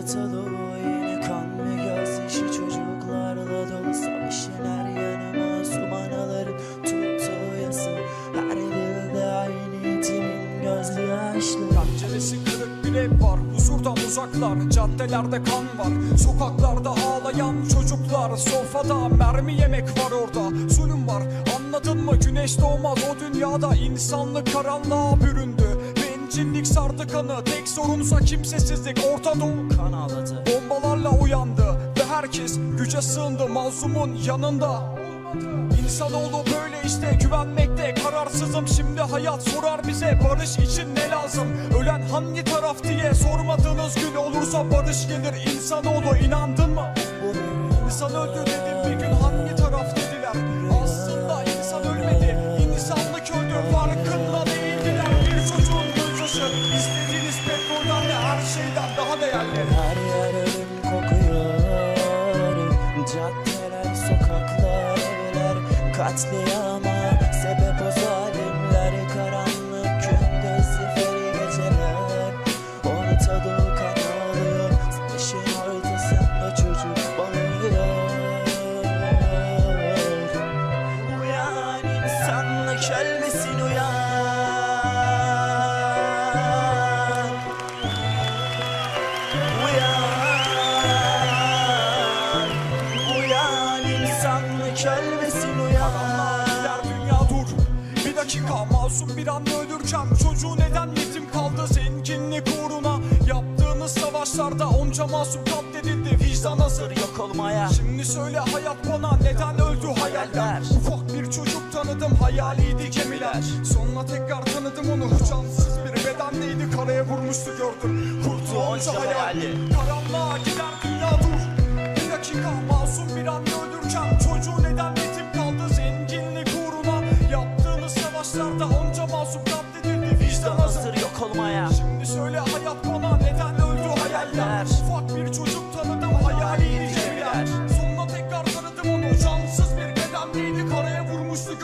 Ortalığı yine kan ve gözyaşı, çocuklarla dolu savaşın her yanıma. Sumanaların tuttuğu yası, her yılda aynı yetimin gözlü yaşlı. Penceresi kırık bir ev var, huzurdan uzaklar. Caddelerde kan var, sokaklarda ağlayan çocuklar. Sofrada mermi yemek var, orada zulüm var. Anladın mı? Güneş doğmaz o dünyada. İnsanlık karanlığa büründü, bencillik sardı kanı. Tek sorunsa kimsesizlik. Orta Doğu Kan ağladı, bombalarla uyandı ve herkes güce sığındı mazlumun yanında. İnsanoğlu böyle işte, güvenmekte kararsızım. Şimdi hayat sorar bize, barış için ne lazım? Ölen hangi taraf diye sormadığınız gün olursa barış gelir. İnsanoğlu, inandın mı? İnsan öldü dedim bir gün, hangi taraf dediler? Aslında insan ölmedi, insanlık öldü, farkında değildiler. Bir çocuğun gözyaşı, istediğiniz petrolden de her şeyden daha değerli. her yer ölüm kokuyor. Caddeler, sokaklar, evler katliama sebep o zalimler. Karanlık günde zifiri geceler, ortalığı kan ağlıyor. Savaşın ortasında çocuk bağırıyor. Uyan insanlık ölmesin, uyan. Uyan insanlık ölmesin, uyan. Gider dünya dur, bir dakika. Masum bir an ölürken çocuğu neden yetim kaldı? Zenginlik uğruna yaptığınız savaşlarda onca masum katledildi. Vicdan hazır Yok olmaya, Şimdi söyle hayat bana, neden öldü hayaller? Ufak bir çocuk tanıdım, hayaliydi gemiler. Sonra tekrar tanıdım onu, cansız bir bedendeydi. Karaya vurmuştu gördüm, kurtu onca hayali. Karanlığa gider dünya dur, bir dakika. Masum bir an öldürken çocuğu neden yetim kaldı? Zenginlik uğruna yaptığınız savaşlarda onca masum katledildi. Vicdan hazır yok olmaya. Şimdi söyle hayat bana, neden öldü hayaller? Ufak bir çocuk tanıdım, hayaliydi gemiler. Sonra tekrar tanıdım onu, cansız bir bedendeydi. Karaya vurmuştu